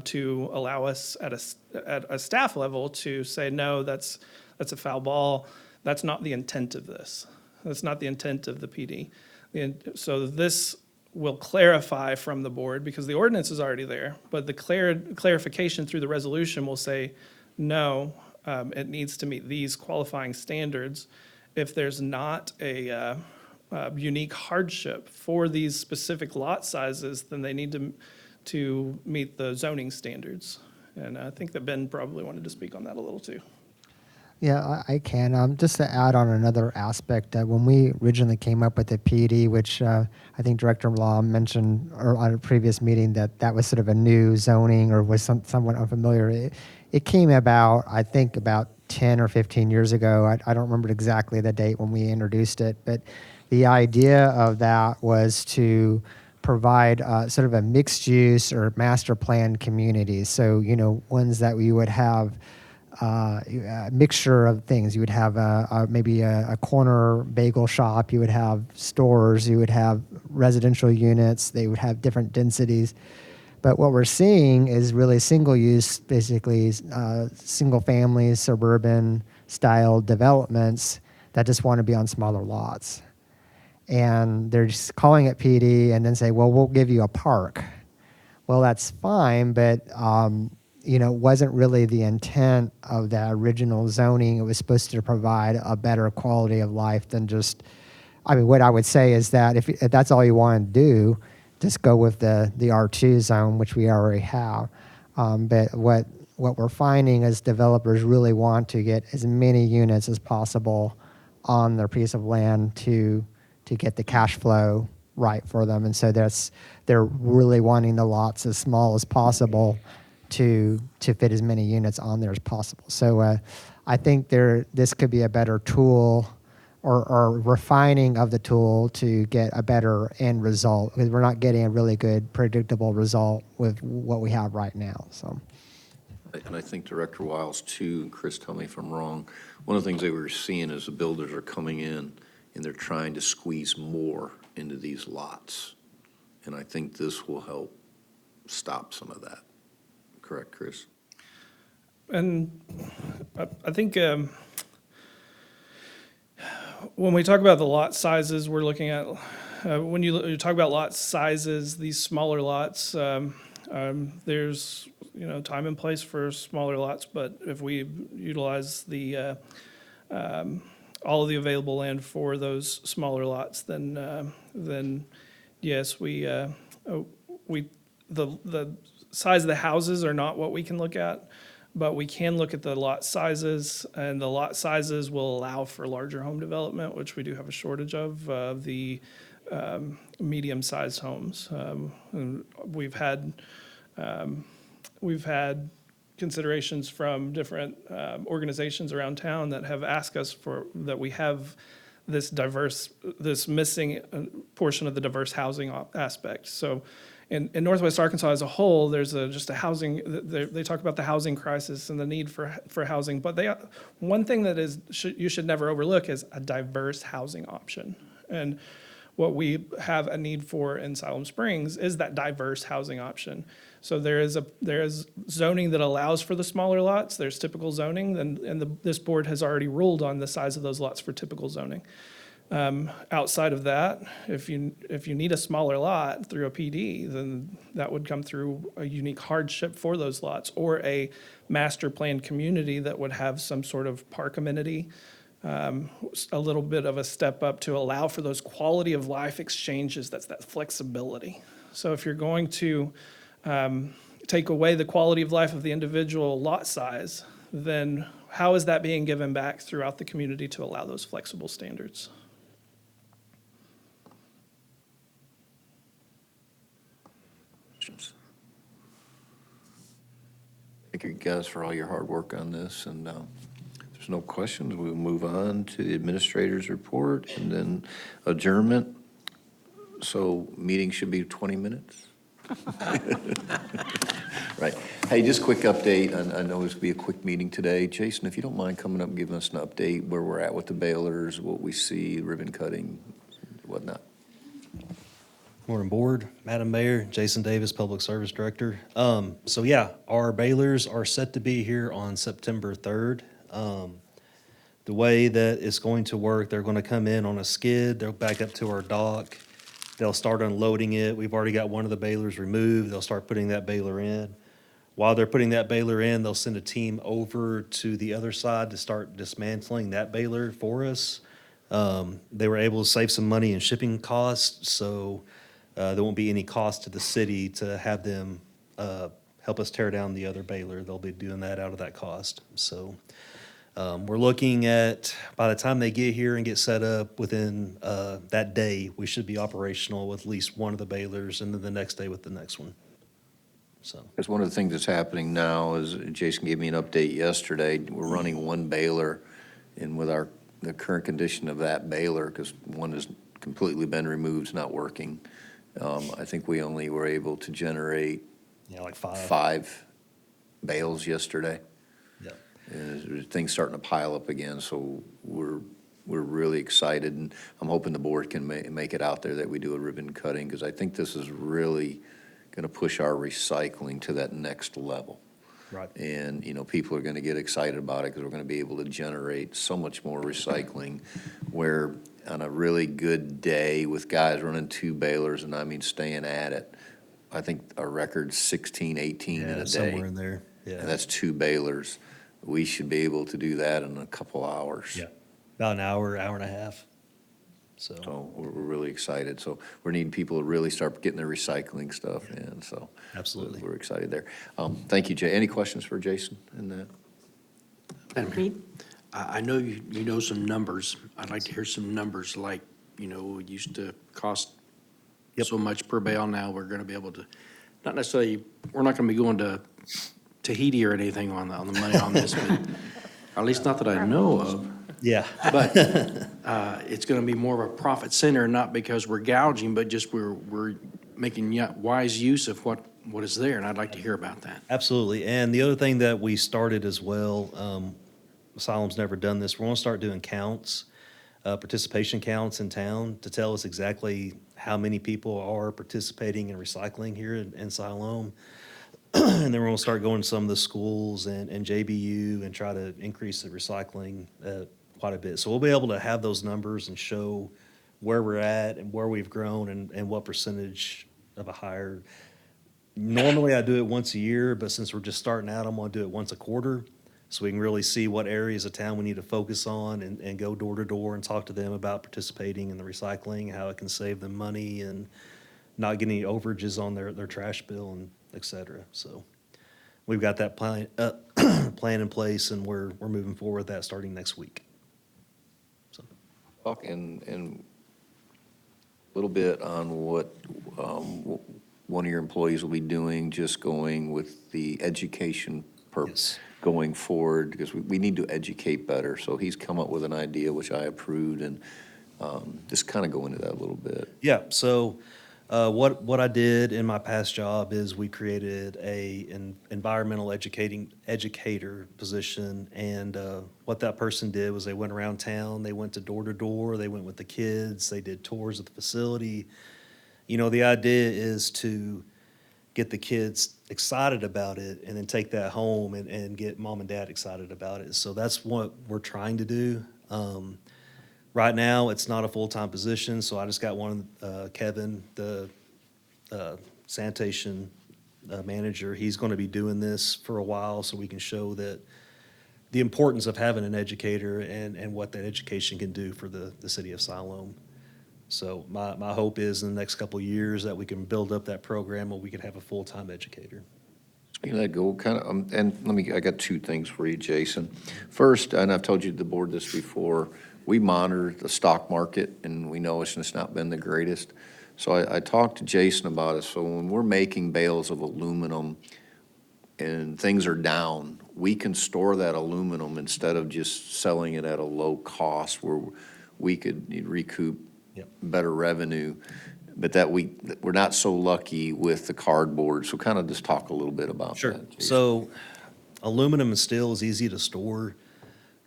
to allow us at a staff level to say, no, that's a foul ball. That's not the intent of this. That's not the intent of the PD. So this will clarify from the board, because the ordinance is already there, but the clarification through the resolution will say, no, it needs to meet these qualifying standards. If there's not a unique hardship for these specific lot sizes, then they need to meet the zoning standards. And I think that Ben probably wanted to speak on that a little too. Yeah, I can. Just to add on another aspect, when we originally came up with the PD, which I think Director Law mentioned on a previous meeting that was sort of a new zoning or was somewhat unfamiliar. It came about, I think, about 10 or 15 years ago. I don't remember exactly the date when we introduced it, but the idea of that was to provide sort of a mixed use or master plan communities. So, ones that we would have a mixture of things. You would have maybe a corner bagel shop. You would have stores. You would have residential units. They would have different densities. But what we're seeing is really single use, basically single family, suburban style developments that just want to be on smaller lots. And they're just calling it PD and then say, well, we'll give you a park. Well, that's fine, but wasn't really the intent of the original zoning. It was supposed to provide a better quality of life than just, what I would say is that if that's all you want to do, just go with the R2 zone, which we already have. But what we're finding is developers really want to get as many units as possible on their piece of land to get the cash flow right for them. And so they're really wanting the lots as small as possible to fit as many units on there as possible. So I think this could be a better tool or refining of the tool to get a better end result, because we're not getting a really good predictable result with what we have right now. So. And I think Director Wiles too, and Chris, tell me if I'm wrong, one of the things that we're seeing is the builders are coming in and they're trying to squeeze more into these lots. And I think this will help stop some of that. Correct, Chris? And I think when we talk about the lot sizes, we're looking at, when you talk about lot sizes, these smaller lots, there's, time and place for smaller lots, but if we utilize the, all of the available land for those smaller lots, then yes, the size of the houses are not what we can look at, but we can look at the lot sizes, and the lot sizes will allow for larger home development, which we do have a shortage of, the medium-sized homes. And we've had considerations from different organizations around town that have asked us that we have this missing portion of the diverse housing aspect. So in Northwest Arkansas as a whole, there's just a housing, they talk about the housing crisis and the need for housing, but one thing that you should never overlook is a diverse housing option. And what we have a need for in Siloam Springs is that diverse housing option. So there is zoning that allows for the smaller lots. There's typical zoning, and this board has already ruled on the size of those lots for typical zoning. Outside of that, if you need a smaller lot through a PD, then that would come through a unique hardship for those lots, or a master planned community that would have some sort of park amenity, a little bit of a step up to allow for those quality of life exchanges. That's that flexibility. So if you're going to take away the quality of life of the individual lot size, then how is that being given back throughout the community to allow those flexible standards? Thank you guys for all your hard work on this, and if there's no questions, we'll move on to the administrator's report and then adjournment. So meeting should be 20 minutes? Right. Hey, just quick update. I know this will be a quick meeting today. Jason, if you don't mind coming up and giving us an update where we're at with the balers, what we see, ribbon cutting, whatnot. Morning, Board, Madam Mayor, Jason Davis, Public Service Director. So yeah, our balers are set to be here on September 3rd. The way that it's going to work, they're going to come in on a skid, they'll back up to our dock, they'll start unloading it. We've already got one of the balers removed, they'll start putting that baler in. While they're putting that baler in, they'll send a team over to the other side to start dismantling that baler for us. They were able to save some money in shipping costs, so there won't be any cost to the city to have them help us tear down the other baler. They'll be doing that out of that cost. So we're looking at, by the time they get here and get set up, within that day, we should be operational with at least one of the balers, and then the next day with the next one. So Because one of the things that's happening now is, Jason gave me an update yesterday, we're running one baler, and with the current condition of that baler, because one has completely been removed, it's not working, I think we only were able to generate yeah, like five. 5 bales yesterday. Yeah. And things starting to pile up again, so we're really excited, and I'm hoping the board can make it out there that we do a ribbon cutting, because I think this is really going to push our recycling to that next level. Right. And, people are going to get excited about it, because we're going to be able to generate so much more recycling, where on a really good day with guys running 2 balers, and I mean staying at it, I think our record's 16, 18 in a day. Somewhere in there, yeah. And that's 2 balers. We should be able to do that in a couple hours. Yeah, about an hour, hour and a half. So we're really excited. So we're needing people to really start getting their recycling stuff in, so. Absolutely. We're excited there. Thank you, Jay. Any questions for Jason in that? Reed? I know you know some numbers. I'd like to hear some numbers, like, it used to cost Yep. so much per bale. Now we're going to be able to, not necessarily, we're not going to be going to Tahiti or anything on the money on this, but at least not that I know of. Yeah. But it's going to be more of a profit center, not because we're gouging, but just we're making wise use of what is there, and I'd like to hear about that. Absolutely. And the other thing that we started as well, Siloam's never done this, we're going to start doing counts, participation counts in town to tell us exactly how many people are participating in recycling here in Siloam. And then we're going to start going to some of the schools and JBU and try to increase the recycling quite a bit. So we'll be able to have those numbers and show where we're at and where we've grown and what percentage of a higher. Normally I do it once a year, but since we're just starting out, I'm going to do it once a quarter, so we can really see what areas of town we need to focus on and go door to door and talk to them about participating in the recycling, how it can save them money and not get any overages on their trash bill and et cetera. So we've got that plan in place, and we're moving forward with that starting next week. So. Talk and a little bit on what one of your employees will be doing, just going with the education purpose. Yes. Going forward, because we need to educate better. So he's come up with an idea, which I approved, and just kind of go into that a little bit. Yeah, so What I did in my past job is we created an environmental educator position, and what that person did was they went around town, they went to door to door, they went with the kids, they did tours of the facility. You know, the idea is to get the kids excited about it and then take that home and get mom and dad excited about it. So that's what we're trying to do. Right now, it's not a full-time position, so I just got one, Kevin, the sanitation manager. He's going to be doing this for a while so we can show that the importance of having an educator and what that education can do for the city of Siloam. So my hope is in the next couple of years that we can build up that program where we could have a full-time educator. Speaking of that goal, I got two things for you, Jason. First, and I've told you the board this before, we monitor the stock market, and we know it's just not been the greatest. So I talked to Jason about it. So when we're making bales of aluminum and things are down, we can store that aluminum instead of just selling it at a low cost where we could recoup Yep. better revenue. But that we're not so lucky with the cardboard. So kind of just talk a little bit about Sure. that, Jason. So aluminum and steel is easy to store.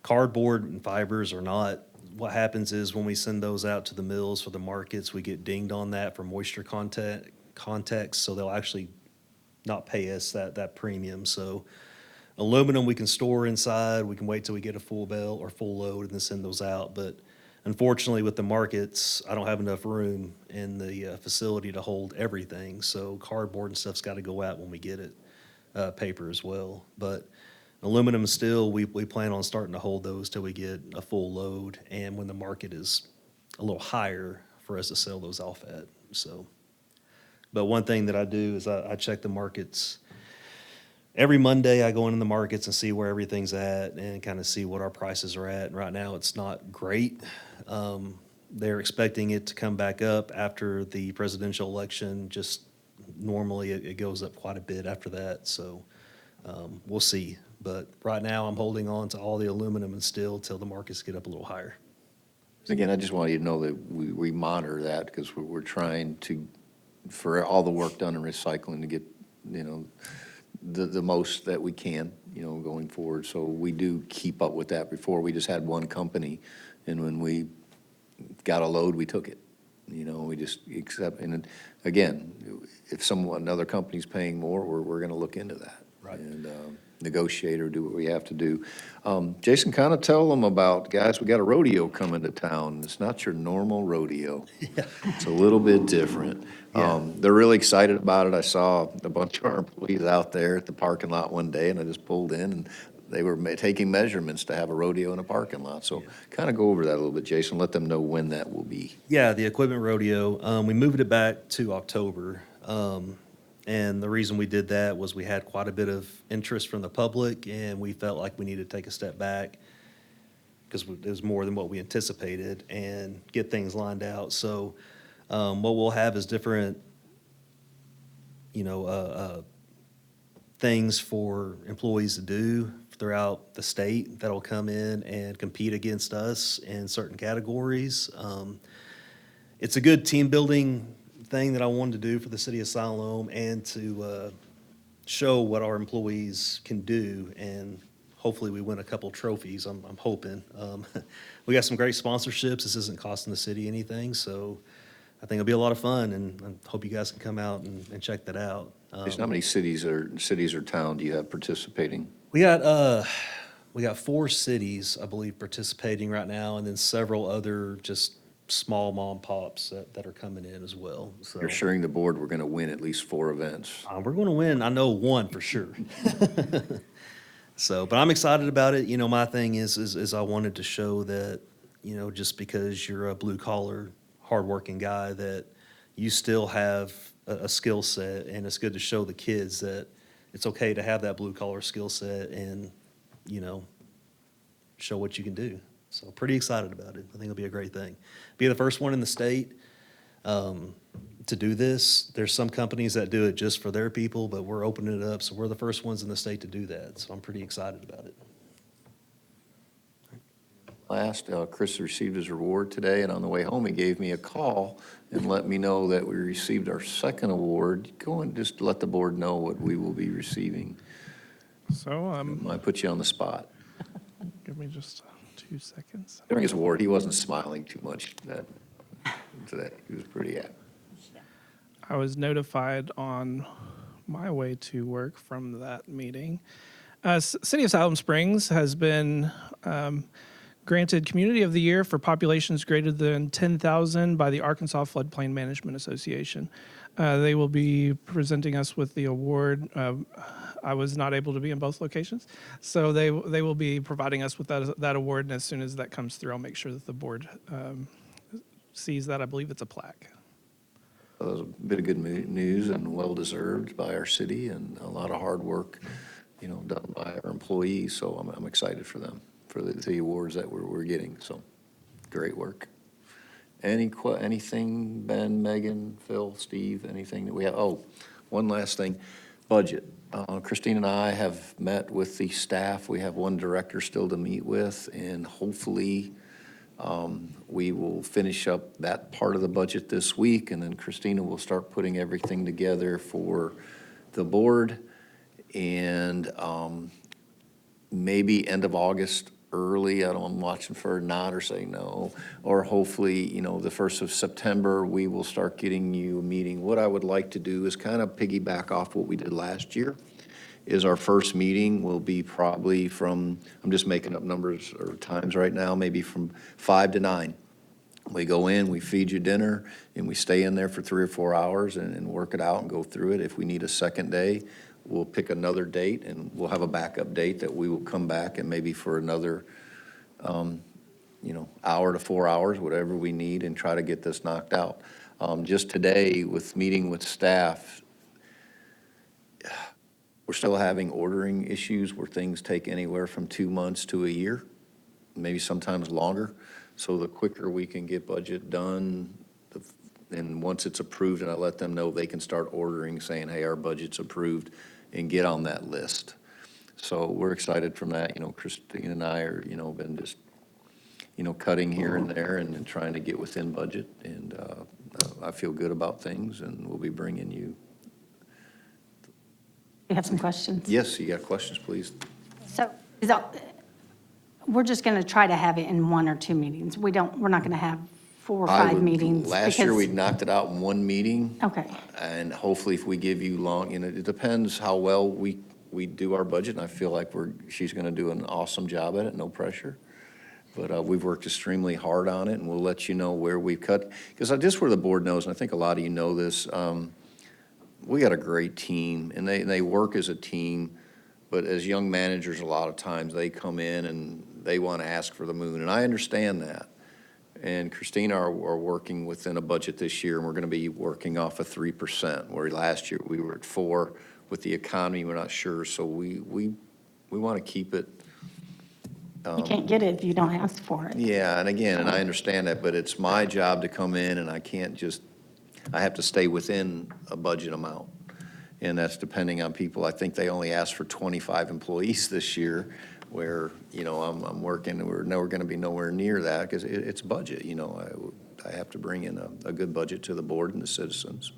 Cardboard and fibers are not. What happens is when we send those out to the mills for the markets, we get dinged on that for moisture context, so they'll actually not pay us that premium. So aluminum we can store inside, we can wait till we get a full bale or full load and then send those out. But unfortunately with the markets, I don't have enough room in the facility to hold everything. So cardboard and stuff's got to go out when we get it, paper as well. But aluminum and steel, we plan on starting to hold those till we get a full load and when the market is a little higher for us to sell those off at, so. But one thing that I do is I check the markets. Every Monday, I go into the markets and see where everything's at and kind of see what our prices are at. And right now, it's not great. They're expecting it to come back up after the presidential election. Just normally, it goes up quite a bit after that, so we'll see. But right now, I'm holding on to all the aluminum and steel till the markets get up a little higher. Again, I just want you to know that we monitor that because we're trying to, for all the work done in recycling, to get, the most that we can, going forward. So we do keep up with that. Before, we just had one company, and when we got a load, we took it. We just accept, and again, if another company's paying more, we're going to look into that. Right. And negotiate or do what we have to do. Jason, kind of tell them about, guys, we got a rodeo coming to town. It's not your normal rodeo. Yeah. It's a little bit different. Yeah. They're really excited about it. I saw a bunch of our employees out there at the parking lot one day, and I just pulled in, and they were taking measurements to have a rodeo in a parking lot. So kind of go over that a little bit, Jason. Let them know when that will be. Yeah, the equipment rodeo, we moved it back to October. And the reason we did that was we had quite a bit of interest from the public, and we felt like we needed to take a step back because it was more than what we anticipated and get things lined out. So what we'll have is different, things for employees to do throughout the state that'll come in and compete against us in certain categories. It's a good team building thing that I wanted to do for the city of Siloam and to show what our employees can do, and hopefully we win a couple trophies. I'm hoping. We got some great sponsorships. This isn't costing the city anything, so I think it'll be a lot of fun, and I hope you guys can come out and check that out. Jason, how many cities or town do you have participating? We got 4 cities, I believe, participating right now, and then several other just small mom pops that are coming in as well. So You're assuring the board we're going to win at least 4 events. we're going to win. I know one for sure. So, but I'm excited about it. My thing is I wanted to show that, just because you're a blue collar, hardworking guy, that you still have a skill set, and it's good to show the kids that it's okay to have that blue collar skill set and, show what you can do. So pretty excited about it. I think it'll be a great thing. Be the first one in the state to do this. There's some companies that do it just for their people, but we're opening it up, so we're the first ones in the state to do that. So I'm pretty excited about it. last, Chris received his reward today, and on the way home, he gave me a call and let me know that we received our second award. Go and just let the board know what we will be receiving. So, Might put you on the spot. give me just 2 seconds. During his award, he wasn't smiling too much today. He was pretty happy. I was notified on my way to work from that meeting. City of Siloam Springs has been granted Community of the Year for populations greater than 10,000 by the Arkansas Floodplain Management Association. They will be presenting us with the award. I was not able to be in both locations, so they will be providing us with that award, and as soon as that comes through, I'll make sure that the board sees that. I believe it's a plaque. That was a bit of good news and well-deserved by our city and a lot of hard work, done by our employees. So I'm excited for them, for the awards that we're getting. So great work. Anything, Ben, Megan, Phil, Steve, anything that we have? Oh, one last thing, budget. Christine and I have met with the staff. We have one director still to meet with, and hopefully we will finish up that part of the budget this week, and then Christina will start putting everything together for the board. And maybe end of August, early, I'm watching for a nod or say no, or hopefully, the 1st of September, we will start getting you a meeting. What I would like to do is kind of piggyback off what we did last year, is our first meeting will be probably from, I'm just making up numbers or times right now, maybe from 5 to 9. We go in, we feed you dinner, and we stay in there for 3 or 4 hours and work it out and go through it. If we need a second day, we'll pick another date, and we'll have a backup date that we will come back and maybe for another, hour to 4 hours, whatever we need, and try to get this knocked out. Just today, with meeting with staff, we're still having ordering issues where things take anywhere from 2 months to a year, maybe sometimes longer. So the quicker we can get budget done, and once it's approved, and I let them know, they can start ordering, saying, hey, our budget's approved, and get on that list. So we're excited from that. Christine and I are, been just, cutting here and there and trying to get within budget. And I feel good about things, and we'll be bringing you. You have some questions? Yes, you got questions, please. So we're just going to try to have it in 1 or 2 meetings. We're not going to have 4 or 5 meetings. Last year, we because- knocked it out in 1 meeting. Okay. And hopefully, if we give you long, it depends how well we do our budget. And I feel like she's going to do an awesome job at it, no pressure. But we've worked extremely hard on it, and we'll let you know where we've cut. Because just where the board knows, and I think a lot of you know this, we got a great team, and they work as a team. But as young managers, a lot of times they come in and they want to ask for the moon, and I understand that. And Christina are working within a budget this year, and we're going to be working off of 3%, where last year we were at 4%. With the economy, we're not sure, so we want to keep it. You can't get it if you don't ask for it. Yeah, and again, and I understand that, but it's my job to come in, and I have to stay within a budget amount. And that's depending on people. I think they only asked for 25 employees this year, where, I'm working, and we're never going to be nowhere near that, because it's budget, I have to bring in a good budget to the board and the citizens.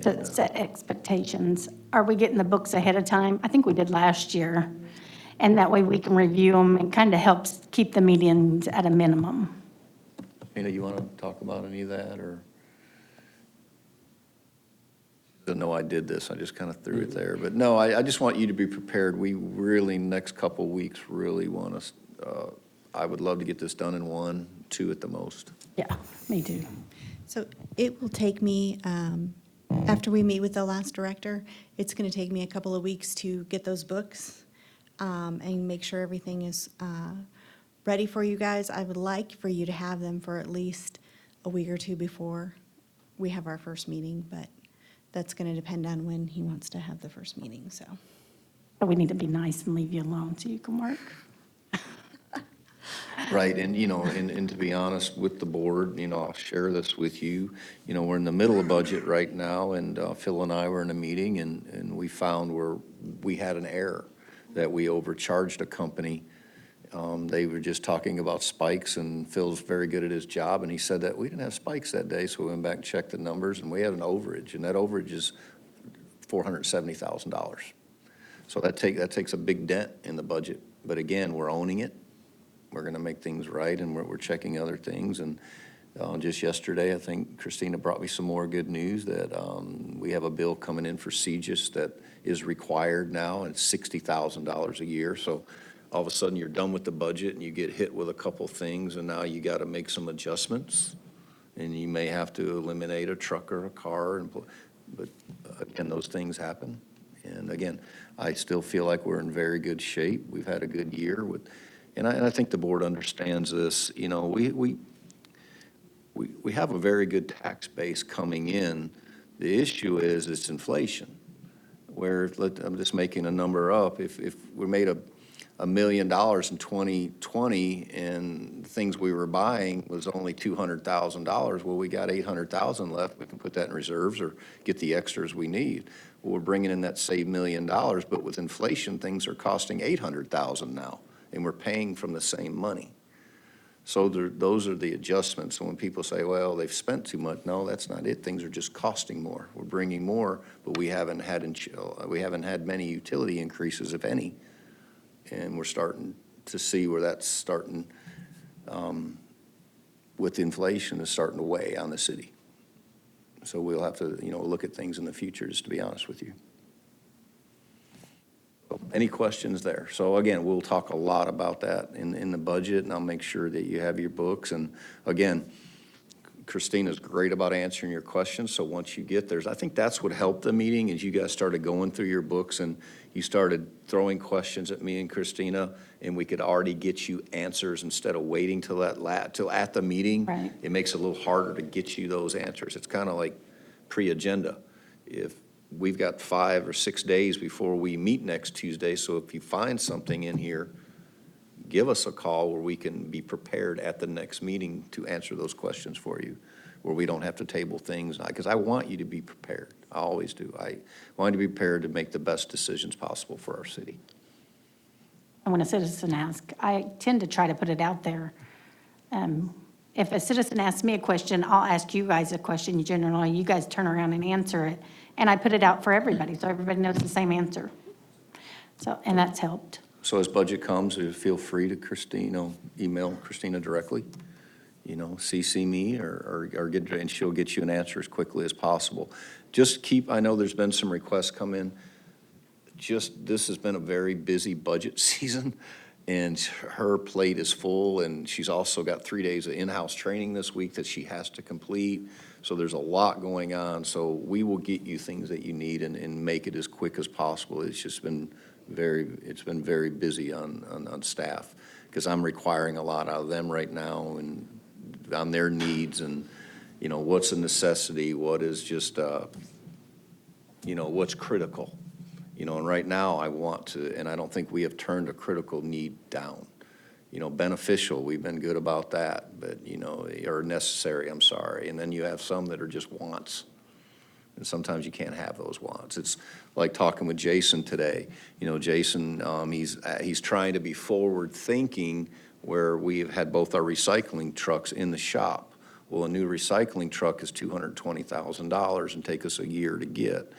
To set expectations. Are we getting the books ahead of time? I think we did last year. And that way we can review them and kind of helps keep the meetings at a minimum. You want to talk about any of that, or? Didn't know I did this, I just kind of threw it there. But no, I just want you to be prepared. We really, next couple weeks, really want to, I would love to get this done in 1, 2 at the most. Yeah, me too. So it will take me, after we meet with the last director, it's going to take me a couple of weeks to get those books and make sure everything is ready for you guys. I would like for you to have them for at least a week or 2 before we have our first meeting, but that's going to depend on when he wants to have the first meeting, so. But we need to be nice and leave you alone so you can work. Right, and, and to be honest with the board, I'll share this with you. We're in the middle of budget right now, and Phil and I were in a meeting, and we found where we had an error, that we overcharged a company They were just talking about spikes, and Phil's very good at his job, and he said that we didn't have spikes that day, so we went back and checked the numbers, and we had an overage, and that overage is $470,000. So that takes a big dent in the budget. But again, we're owning it. We're going to make things right, and we're checking other things. And just yesterday, I think Christina brought me some more good news that we have a bill coming in for CGIS that is required now, and it's $60,000 a year. So all of a sudden, you're done with the budget, and you get hit with a couple things, and now you got to make some adjustments. And you may have to eliminate a truck or a car, but again, those things happen. And again, I still feel like we're in very good shape. We've had a good year with, and I think the board understands this. You know, we have a very good tax base coming in. The issue is it's inflation. Where, I'm just making a number up, if we made $1 million in 2020 and things we were buying was only $200,000, well, we got $800,000 left. We can put that in reserves or get the extras we need. Well, we're bringing in that same $1 million, but with inflation, things are costing $800,000 now, and we're paying from the same money. So those are the adjustments. So when people say, well, they've spent too much, no, that's not it. Things are just costing more. We're bringing more, but we haven't had many utility increases, if any. And we're starting to see where that's starting, with inflation, is starting to weigh on the city. So we'll have to, look at things in the future, just to be honest with you. So, any questions there? So again, we'll talk a lot about that in the budget, and I'll make sure that you have your books. And again, Christina's great about answering your questions, so once you get there, I think that's what helped the meeting, is you guys started going through your books and you started throwing questions at me and Christina, and we could already get you answers instead of waiting till at the meeting. Right. It makes it a little harder to get you those answers. It's kind of like pre-agenda. If we've got 5 or 6 days before we meet next Tuesday, so if you find something in here, give us a call where we can be prepared at the next meeting to answer those questions for you, where we don't have to table things, because I want you to be prepared. I always do. I want you to be prepared to make the best decisions possible for our city. And when a citizen asks, I tend to try to put it out there. If a citizen asks me a question, I'll ask you guys a question. Generally, you guys turn around and answer it. And I put it out for everybody, so everybody knows the same answer. So, and that's helped. So as budget comes, feel free to email Christina directly, CC me or get, and she'll get you an answer as quickly as possible. Just I know there's been some requests come in. This has been a very busy budget season, and her plate is full, and she's also got 3 days of in-house training this week that she has to complete. So there's a lot going on. So we will get you things that you need and make it as quick as possible. It's just been very busy on staff, because I'm requiring a lot out of them right now and on their needs, and, what's a necessity, what is just, what's critical. And right now I want to, and I don't think we have turned a critical need down. Beneficial, we've been good about that, but, or necessary, I'm sorry. And then you have some that are just wants. And sometimes you can't have those wants. It's like talking with Jason today. Jason, he's trying to be forward-thinking, where we've had both our recycling trucks in the shop. Well, a new recycling truck is $220,000 and take us a year to get.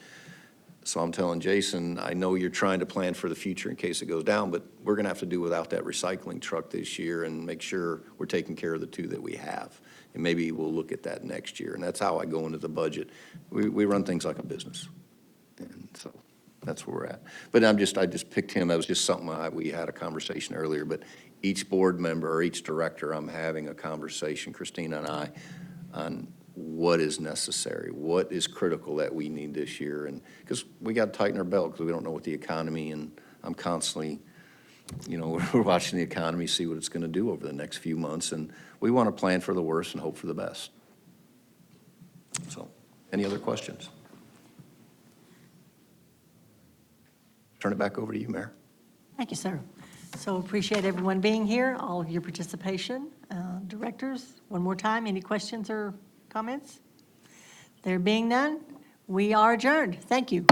So I'm telling Jason, I know you're trying to plan for the future in case it goes down, but we're going to have to do without that recycling truck this year and make sure we're taking care of the 2 that we have. And maybe we'll look at that next year. And that's how I go into the budget. We run things like a business. And so that's where we're at. But I just picked him. That was just something we had a conversation earlier. But each board member or each director, I'm having a conversation, Christina and I, on what is necessary, what is critical that we need this year. And because we got to tighten our belt, because we don't know what the economy, and I'm constantly, we're watching the economy, see what it's going to do over the next few months. And we want to plan for the worst and hope for the best. So, any other questions? Turn it back over to you, Mayor. Thank you, sir. So appreciate everyone being here, all of your participation. Directors, one more time, any questions or comments? There being none, we are adjourned. Thank you.